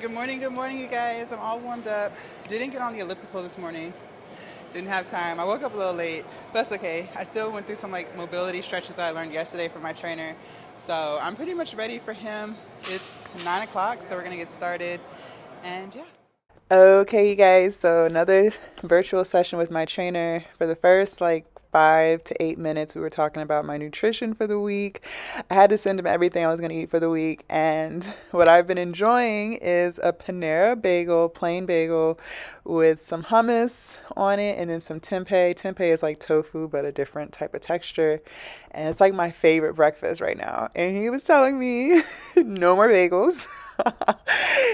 Good morning, you guys. I'm all warmed up. Didn't get on the elliptical this morning. Didn't have time. I woke up a little late. But that's okay. I still went through some like mobility stretches that I learned yesterday from my trainer. So I'm pretty much ready for him. It's 9 o'clock, so we're gonna get started. And yeah. Okay, you guys, so another virtual session with my trainer. For the first 5 to 8 minutes, we were talking about my nutrition for the week. I had to send him everything I was going to eat for the week, and what I've been enjoying is a Panera bagel, plain bagel, with some hummus on it, and then some tempeh. Tempeh is like tofu, but a different type of texture, and it's like my favorite breakfast right now. And he was telling me, no more bagels.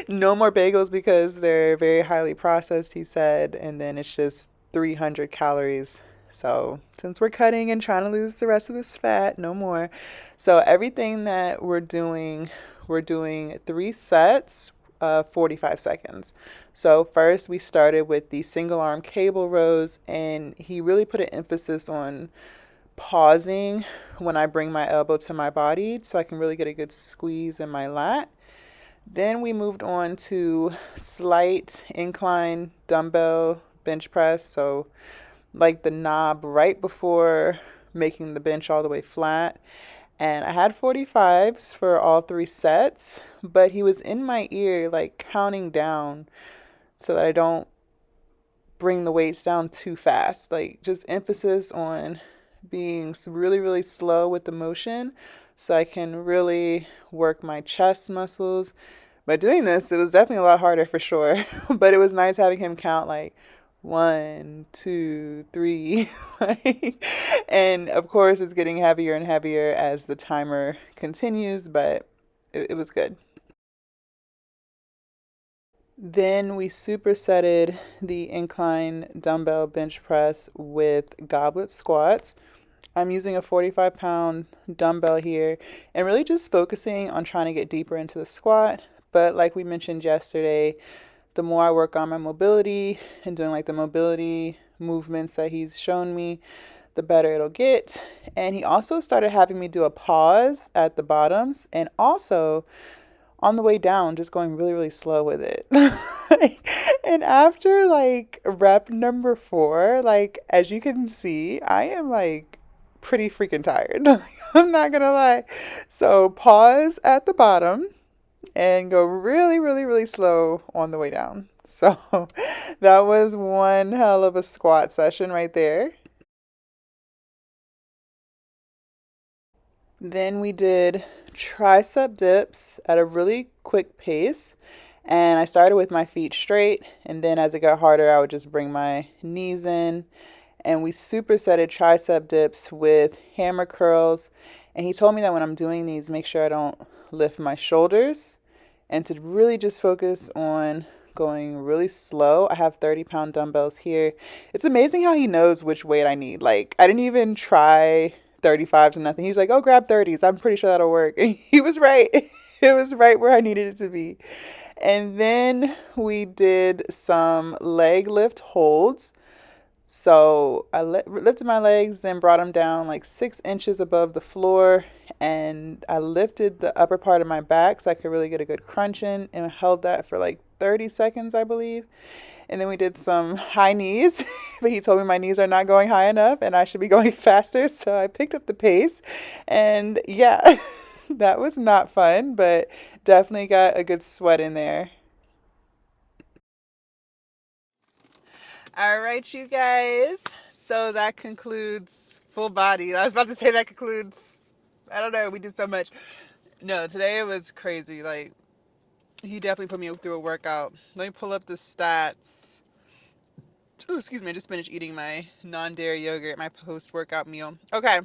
No more bagels because they're very highly processed, he said, and then it's just 300 calories. So, since we're cutting and trying to lose the rest of this fat, no more. So, everything that we're doing 3 sets of 45 seconds. So, first we started with the single arm cable rows, and he really put an emphasis on pausing when I bring my elbow to my body so I can really get a good squeeze in my lat. Then we moved on to slight incline dumbbell bench press. So, like the knob right before making the bench all the way flat. And I had 45s for all 3 sets, but he was in my ear, like counting down so that I don't bring the weights down too fast. Like, just emphasis on being really, really slow with the motion so I can really work my chest muscles. By doing this, it was definitely a lot harder for sure, but it was nice having him count like 1, 2, 3. And of course, it's getting heavier and heavier as the timer continues, but it was good. Then we supersetted the incline dumbbell bench press with goblet squats. I'm using a 45-pound dumbbell here and really just focusing on trying to get deeper into the squat. But like we mentioned yesterday, the more I work on my mobility and doing like the mobility movements that he's shown me, the better it'll get. And he also started having me do a pause at the bottoms and also on the way down, just going really, really slow with it. And after like rep number 4, like as you can see, I am like pretty freaking tired. I'm not gonna lie. So pause at the bottom and go really, really, really slow on the way down. So that was one hell of a squat session right there. Then we did tricep dips at a really quick pace. And I started with my feet straight. And then as it got harder, I would just bring my knees in. And we supersetted tricep dips with hammer curls. And he told me that when I'm doing these, make sure I don't lift my shoulders and to really just focus on going really slow. I have 30-pound dumbbells here. It's amazing how he knows which weight I need. Like, I didn't even try 35s or nothing. He was like, oh, grab 30s. I'm pretty sure that'll work. And he was right. It was right where I needed it to be. And then we did some leg lift holds. So I lifted my legs, then brought them down like 6 inches above the floor, and I lifted the upper part of my back so I could really get a good crunch in, and held that for like 30 seconds, I believe. And then we did some high knees, but he told me my knees are not going high enough and I should be going faster, so I picked up the pace. And yeah, that was not fun, but definitely got a good sweat in there. All right, you guys. So that concludes full body. I was about to say that concludes. I don't know. We did so much. No, today it was crazy. Like he definitely put me through a workout. Let me pull up the stats. Oh, excuse me. I just finished eating my non-dairy yogurt, my post-workout meal. Okay.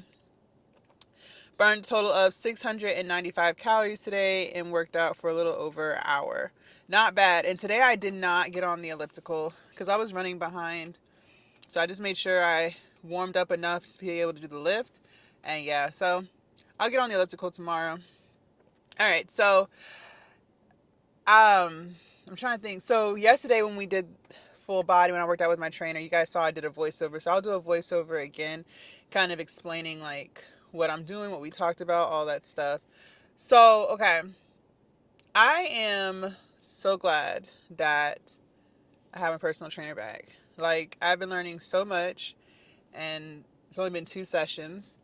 Burned a total of 695 calories today and worked out for a little over an hour. Not bad. And today I did not get on the elliptical because I was running behind. So I just made sure I warmed up enough to be able to do the lift. And yeah, so I'll get on the elliptical tomorrow. All right. So I'm trying to think. So yesterday when we did full body, when I worked out with my trainer, you guys saw I did a voiceover. So I'll do a voiceover again, kind of explaining like what I'm doing, what we talked about, all that stuff. So, okay. I am so glad that I have my personal trainer back. Like, I've been learning so much, and it's only been 2 sessions.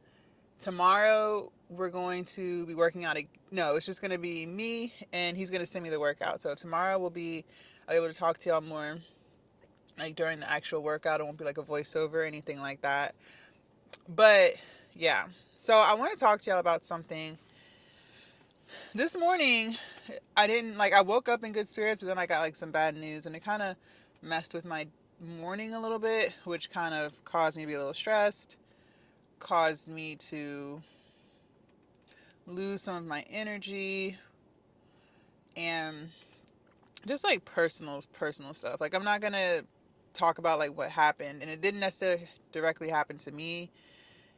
Tomorrow, we're going to be working out. No, it's just going to be me, and he's going to send me the workout. So, tomorrow will be able to talk to y'all more, like, during the actual workout. It won't be like a voiceover or anything like that. But, yeah. So, I want to talk to y'all about something. This morning, I woke up in good spirits, but then I got like some bad news, and it kind of messed with my morning a little bit, which kind of caused me to be a little stressed, caused me to lose some of my energy, and just like personal stuff. Like, I'm not gonna talk about like what happened, and it didn't necessarily directly happen to me.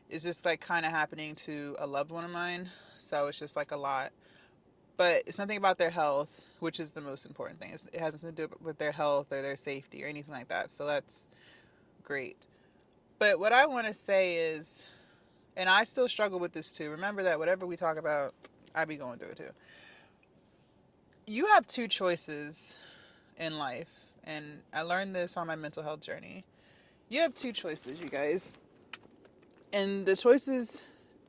It's just like kind of happening to a loved one of mine, so it's just like a lot. But it's nothing about their health, which is the most important thing. It has nothing to do with their health or their safety or anything like that. So that's great. But what I want to say is, and I still struggle with this too. Remember that whatever we talk about, I be going through it too. You have two choices in life, and I learned this on my mental health journey. You have two choices, you guys. And the choices,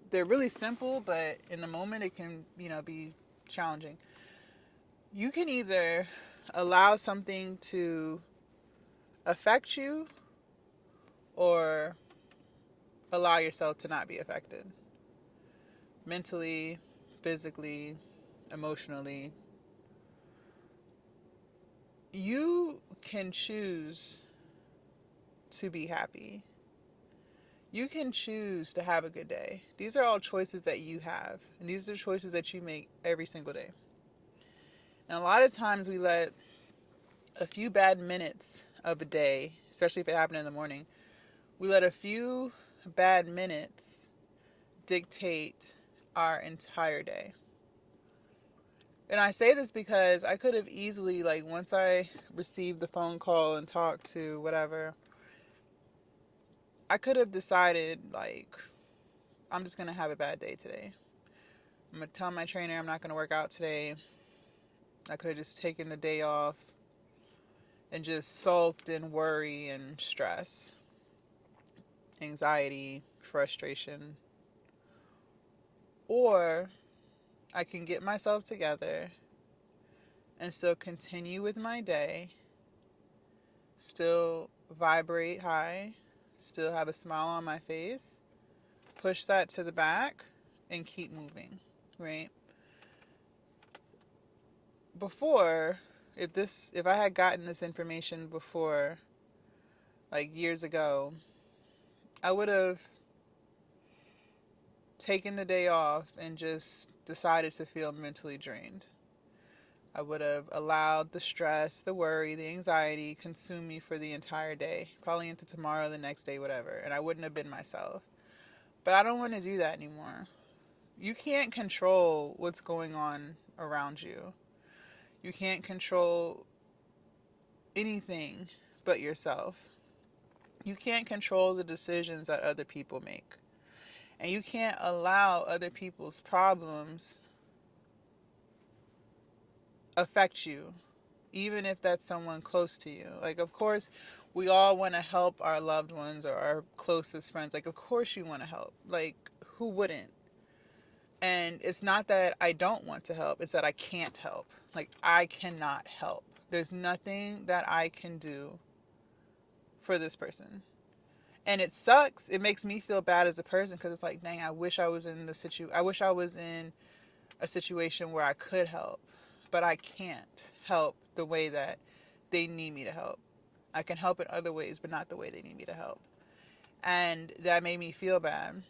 they're really simple, but in the moment it can, be challenging. You can either allow something to affect you or allow yourself to not be affected mentally, physically, emotionally. You can choose to be happy. You can choose to have a good day. These are all choices that you have, and these are choices that you make every single day. And a lot of times we let a few bad minutes of a day, especially if it happened in the morning, we let a few bad minutes dictate our entire day. And I say this because I could have easily, like, once I received the phone call and talked to whatever, I could have decided, like, I'm just going to have a bad day today. I'm going to tell my trainer I'm not going to work out today. I could have just taken the day off and just sulked in worry and stress, anxiety, frustration. Or I can get myself together and still continue with my day, still vibrate high, still have a smile on my face, push that to the back, and keep moving, right? Before, if I had gotten this information before, like years ago, I would have taken the day off and just decided to feel mentally drained. I would have allowed the stress, the worry, the anxiety consume me for the entire day, probably into tomorrow, the next day, whatever, and I wouldn't have been myself. But I don't want to do that anymore. You can't control what's going on around you. You can't control anything but yourself. You can't control the decisions that other people make. And you can't allow other people's problems affect you, even if that's someone close to you. Like, of course, we all want to help our loved ones or our closest friends. Like, of course, you want to help. Like, who wouldn't? And it's not that I don't want to help, it's that I can't help. Like, I cannot help. There's nothing that I can do for this person. And it sucks. It makes me feel bad as a person because it's like, dang, I wish I was in the I wish I was in a situation where I could help, but I can't help the way that they need me to help. I can help in other ways, but not the way they need me to help. And that made me feel bad.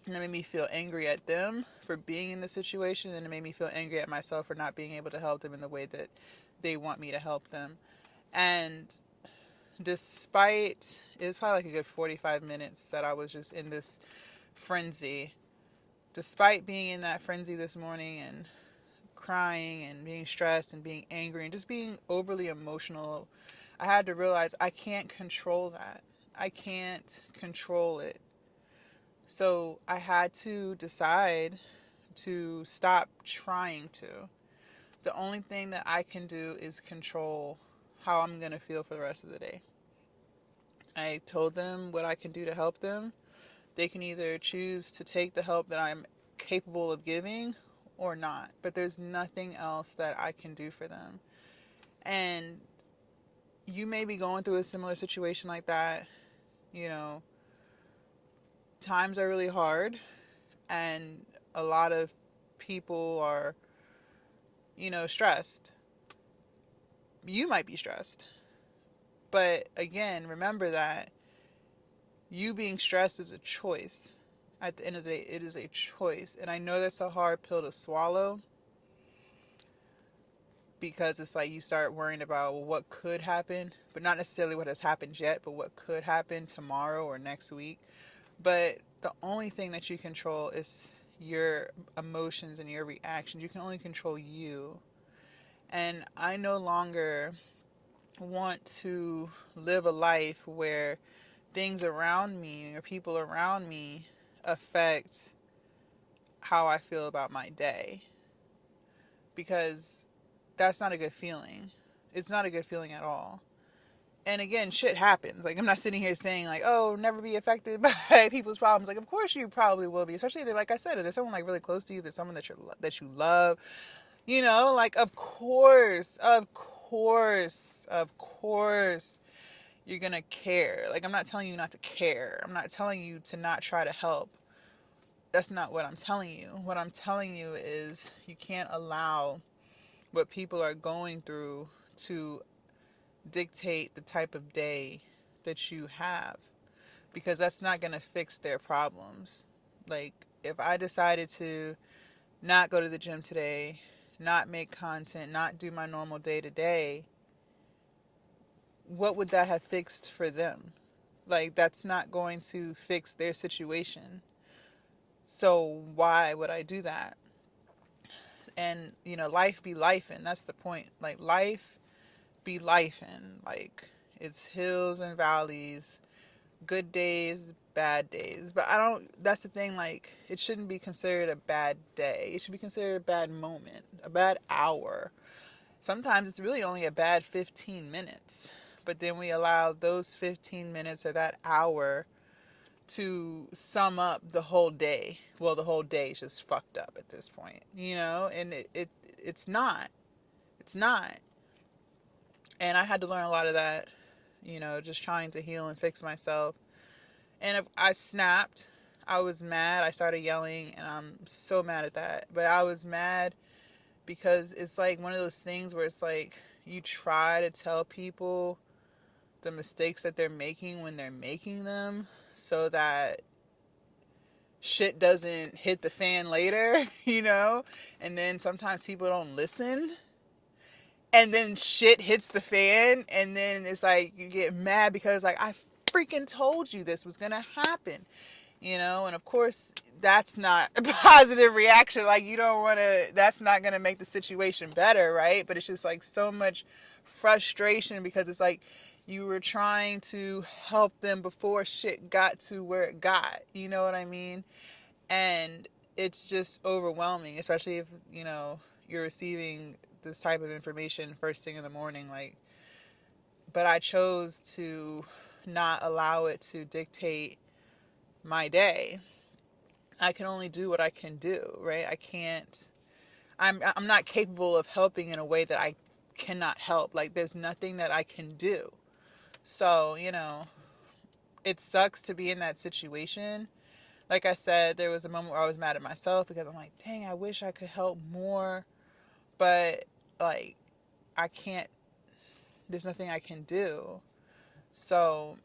And it made me feel angry at them for being in the situation, and it made me feel angry at myself for not being able to help them in the way that they want me to help them. And despite, it was probably like a good 45 minutes that I was just in this frenzy. Despite being in that frenzy this morning and crying and being stressed and being angry and just being overly emotional, I had to realize I can't control that. I can't control it. So I had to decide to stop trying to. The only thing that I can do is control how I'm going to feel for the rest of the day. I told them what I can do to help them. They can either choose to take the help that I'm capable of giving or not. But there's nothing else that I can do for them. And you may be going through a similar situation like that. You know, times are really hard, and a lot of people are, stressed. You might be stressed. But again, remember that you being stressed is a choice. At the end of the day, it is a choice. And I know that's a hard pill to swallow because it's like you start worrying about, well, what could happen, but not necessarily what has happened yet, but what could happen tomorrow or next week. But the only thing that you control is your emotions and your reactions. You can only control you. And I no longer want to live a life where things around me or people around me affect how I feel about my day, because that's not a good feeling. It's not a good feeling at all. And again, shit happens. Like, I'm not sitting here saying like, oh, never be affected by people's problems. Like, of course you probably will be, especially if they're, like I said, if there's someone like really close to you, there's someone that you love, like, of course you're gonna care. Like, I'm not telling you not to care. I'm not telling you to not try to help. That's not what I'm telling you. What I'm telling you is you can't allow what people are going through to dictate the type of day that you have, because that's not going to fix their problems. Like, if I decided to not go to the gym today, not make content, not do my normal day to day, what would that have fixed for them? Like, that's not going to fix their situation. So why would I do that? And life be life, and that's the point. Like, life be life, and like, it's hills and valleys, good days, bad days. But I don't, that's the thing, like, it shouldn't be considered a bad day. It should be considered a bad moment, a bad hour. Sometimes it's really only a bad 15 minutes. But then we allow those 15 minutes or that hour to sum up the whole day. Well, the whole day is just fucked up at this point, and it's not. It's not. And I had to learn a lot of that, just trying to heal and fix myself. And if I snapped, I was mad. I started yelling, and I'm so mad at that. But I was mad because it's like one of those things where it's like you try to tell people the mistakes that they're making when they're making them so that shit doesn't hit the fan later, And then sometimes people don't listen. And then shit hits the fan, and then it's like you get mad because, like, I freaking told you this was gonna happen, And of course, that's not a positive reaction. Like, you don't want to. That's not gonna make the situation better, right? But it's just like so much frustration because it's like you were trying to help them before shit got to where it got. You know what I mean? And it's just overwhelming, especially if you're receiving this type of information first thing in the morning. Like, but I chose to not allow it to dictate my day. I can only do what I can do, right? I can't. I'm not capable of helping in a way that I cannot help. Like, there's nothing that I can do. So, it sucks to be in that situation. Like I said, there was a moment where I was mad at myself because I'm like, dang, I wish I could help more, but like, I can't. There's nothing I can do. So,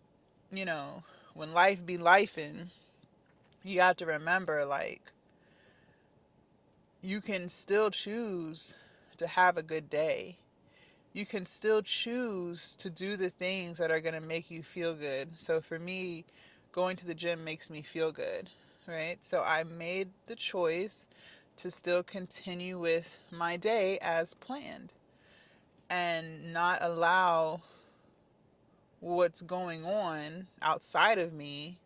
you know, when life be lifing, you have to remember, like, you can still choose to have a good day. You can still choose to do the things that are going to make you feel good. So for me, going to the gym makes me feel good, right? So I made the choice to still continue with my day as planned and not allow what's going on outside of me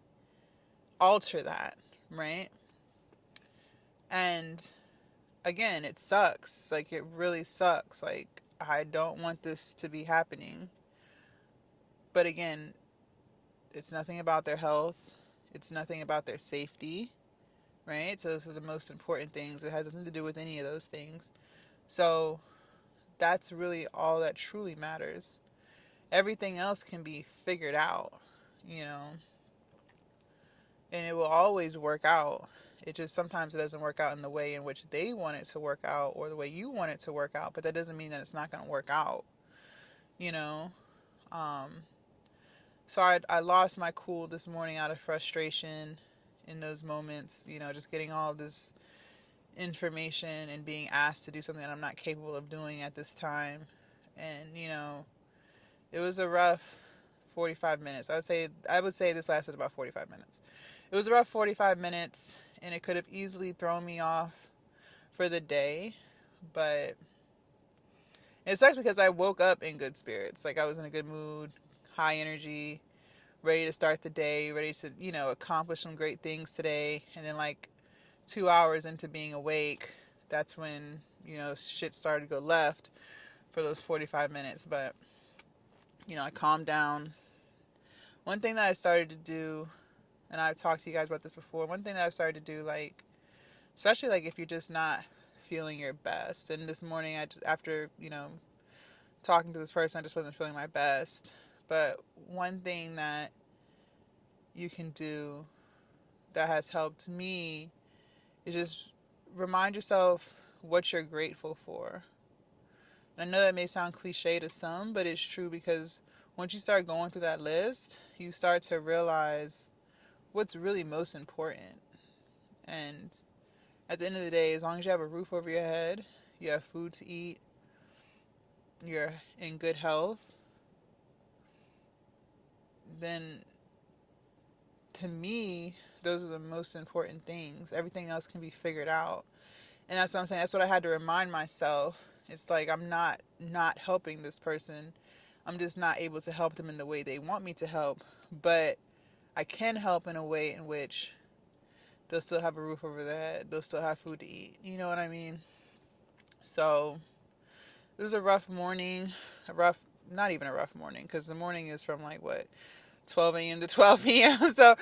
alter that, right? And again, it sucks. Like, it really sucks. Like, I don't want this to be happening. But again, it's nothing about their health, it's nothing about their safety, right? So, those are the most important things. It has nothing to do with any of those things. So, that's really all that truly matters. Everything else can be figured out, you know, and it will always work out. It just sometimes it doesn't work out in the way in which they want it to work out or the way you want it to work out, but that doesn't mean that it's not going to work out, you know. Um, so I lost my cool this morning out of frustration in those moments, you know, just getting all this information and being asked to do something that I'm not capable of doing at this time. And, you know, it was a rough 45 minutes. I would say this lasted about 45 minutes. It was a rough 45 minutes and it could have easily thrown me off for the day, but it sucks because I woke up in good spirits. Like I was in a good mood, high energy, ready to start the day, ready to, you know, accomplish some great things today. And then like 2 hours into being awake, that's when, you know, shit started to go left for those 45 minutes. But, you know, I calmed down. One thing that I started to do, and I've talked to you guys about this before, one thing that I've started to do, like, especially like if you're just not feeling your best. And this morning, I just, after, you know, talking to this person, I just wasn't feeling my best. But one thing that you can do that has helped me is just remind yourself what you're grateful for. And I know that may sound cliche to some, but it's true because once you start going through that list, you start to realize what's really most important. And at the end of the day, as long as you have a roof over your head, you have food to eat, you're in good health, then to me, those are the most important things. Everything else can be figured out. And that's what I'm saying. That's what I had to remind myself. It's like I'm not helping this person. I'm just not able to help them in the way they want me to help. But I can help in a way in which they'll still have a roof over their head. They'll still have food to eat. You know what I mean? So it was a rough morning. A rough, not even a rough morning, because the morning is from like what, 12 a.m. to 12 p.m. So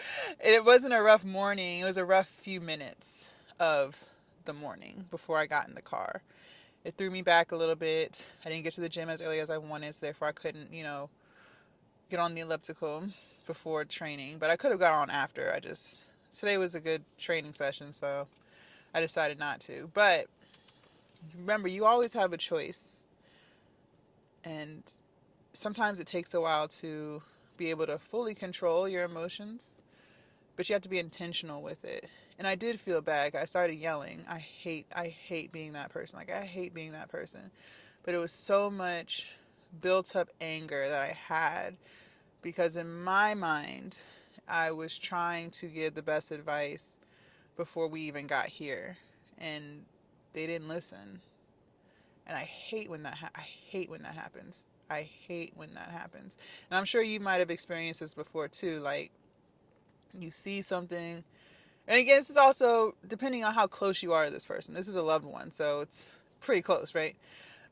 it wasn't a rough morning. It was a rough few minutes of the morning before I got in the car. It threw me back a little bit. I didn't get to the gym as early as I wanted, so therefore I couldn't, you know, get on the elliptical before training. But I could have got on after. Today was a good training session, so I decided not to. But remember, you always have a choice. And sometimes it takes a while to be able to fully control your emotions, but you have to be intentional with it. And I did feel bad. I started yelling. I hate being that person. Like I hate being that person. But it was so much built up anger that I had because in my mind, I was trying to give the best advice before we even got here, and they didn't listen. And I hate when that happens. I hate when that happens. And I'm sure you might have experienced this before too. Like you see something, and again, this is also depending on how close you are to this person. This is a loved one, so it's pretty close, right?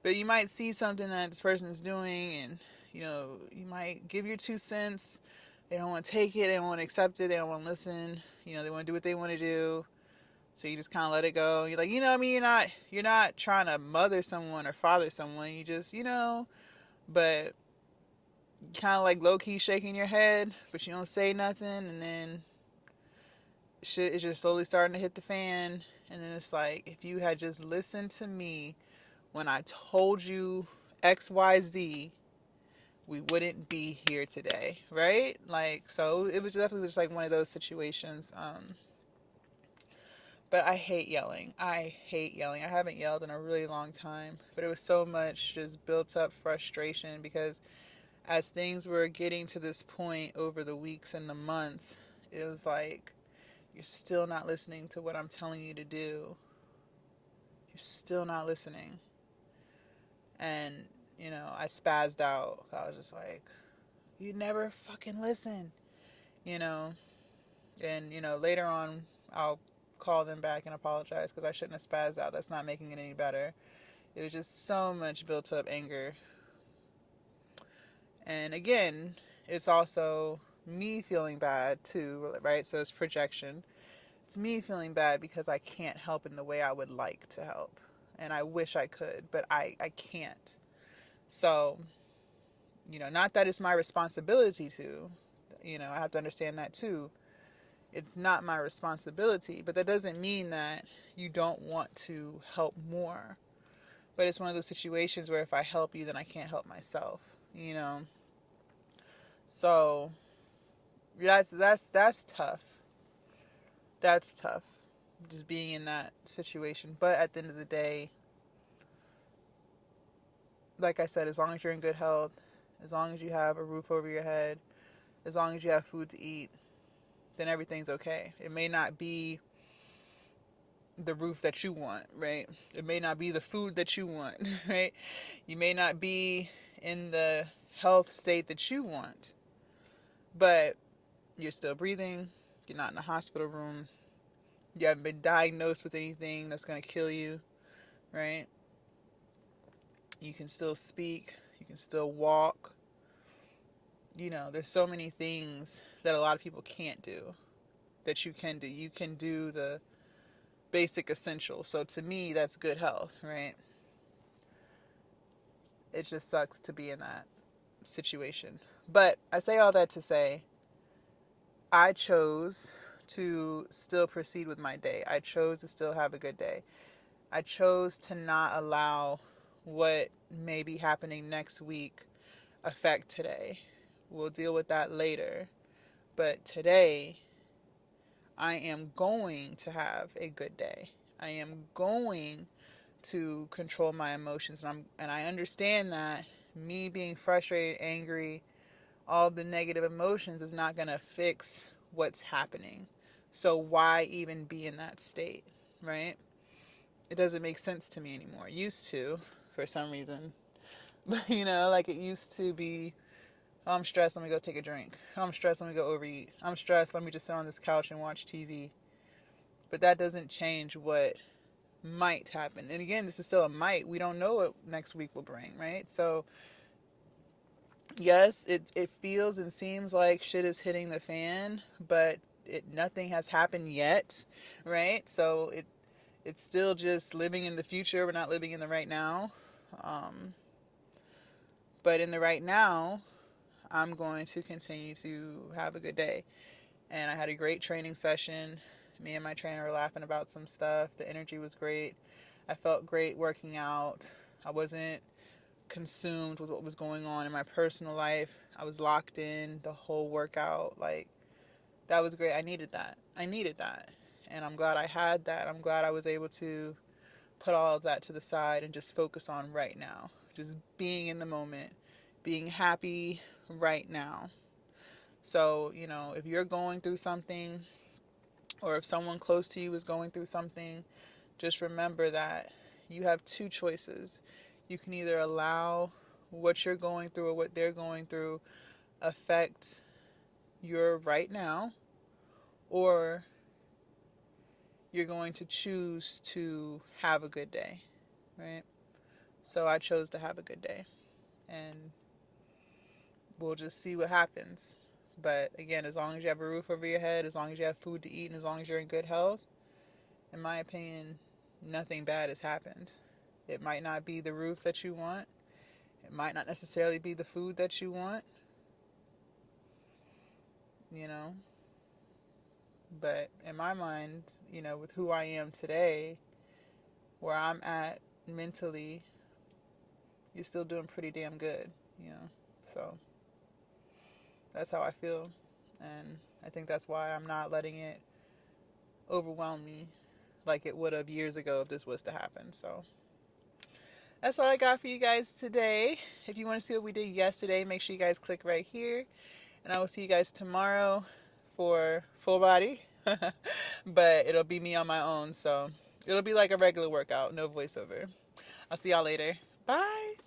But you might see something that this person is doing, and you know, you might give your 2 cents. They don't want to take it. They don't want to accept it. They don't want to listen. You know, they want to do what they want to do. So you just kind of let it go. You're like, you know, what I mean, you're not trying to mother someone or father someone. You just, you know, but kind of like low key shaking your head, but you don't say nothing, and then shit is just slowly starting to hit the fan. And then it's like, if you had just listened to me when I told you XYZ, we wouldn't be here today, right? Like, so it was definitely just like one of those situations. But I hate yelling. I hate yelling. I haven't yelled in a really long time, but it was so much just built up frustration because as things were getting to this point over the weeks and the months, it was like, you're still not listening to what I'm telling you to do. You're still not listening. And, you know, I spazzed out. I was just like, you never fucking listen, you know? And, you know, later on, I'll call them back and apologize because I shouldn't have spazzed out. That's not making it any better. It was just so much built up anger. And again, it's also me feeling bad too, right? So it's projection. It's me feeling bad because I can't help in the way I would like to help. And I wish I could, but I can't. So, not that it's my responsibility to, I have to understand that too. It's not my responsibility, but that doesn't mean that you don't want to help more. But it's one of those situations where if I help you, then I can't help myself, you know? So that's tough. That's tough. Just being in that situation. But at the end of the day, like I said, as long as you're in good health, as long as you have a roof over your head, as long as you have food to eat, then everything's okay. It may not be the roof that you want, right? It may not be the food that you want, right? You may not be in the health state that you want, but you're still breathing. You're not in a hospital room. You haven't been diagnosed with anything that's going to kill you, right? You can still speak. You can still walk. There's so many things that a lot of people can't do that you can do. You can do the basic essentials. So to me, that's good health, right? It just sucks to be in that situation. But I say all that to say, I chose to still proceed with my day. I chose to still have a good day. I chose to not allow what may be happening next week affect today. We'll deal with that later. But today, I am going to have a good day. I am going to control my emotions, and I understand that me being frustrated, angry, all the negative emotions is not going to fix what's happening. So why even be in that state, right? It doesn't make sense to me anymore. It used to, for some reason. But like it used to be, oh, I'm stressed, let me go take a drink. Oh, I'm stressed, let me go overeat. I'm stressed, let me just sit on this couch and watch TV. But that doesn't change what might happen. And again, this is still a might. We don't know what next week will bring, right? So yes, it feels and seems like shit is hitting the fan, but nothing has happened yet, right? So it's still just living in the future. We're not living in the right now. Um, but in the right now, I'm going to continue to have a good day. And I had a great training session. Me and my trainer were laughing about some stuff. The energy was great. I felt great working out. I wasn't consumed with what was going on in my personal life. I was locked in the whole workout. Like, that was great. I needed that. I needed that. And I'm glad I had that. I'm glad I was able to put all of that to the side and just focus on right now. Just being in the moment, being happy right now. So, if you're going through something or if someone close to you is going through something, just remember that you have two choices. You can either allow what you're going through or what they're going through affect your right now, or you're going to choose to have a good day, right? So I chose to have a good day, and we'll just see what happens. But again, as long as you have a roof over your head, as long as you have food to eat, and as long as you're in good health, in my opinion, nothing bad has happened. It might not be the roof that you want. It might not necessarily be the food that you want, you know. But in my mind, with who I am today, where I'm at mentally, you're still doing pretty damn good. So that's how I feel. And I think that's why I'm not letting it overwhelm me like it would have years ago if this was to happen. So that's all I got for you guys today. If you want to see what we did yesterday, make sure you guys click right here. And I will see you guys tomorrow for full body. But it'll be me on my own. So it'll be like a regular workout, no voiceover. I'll see y'all later. Bye.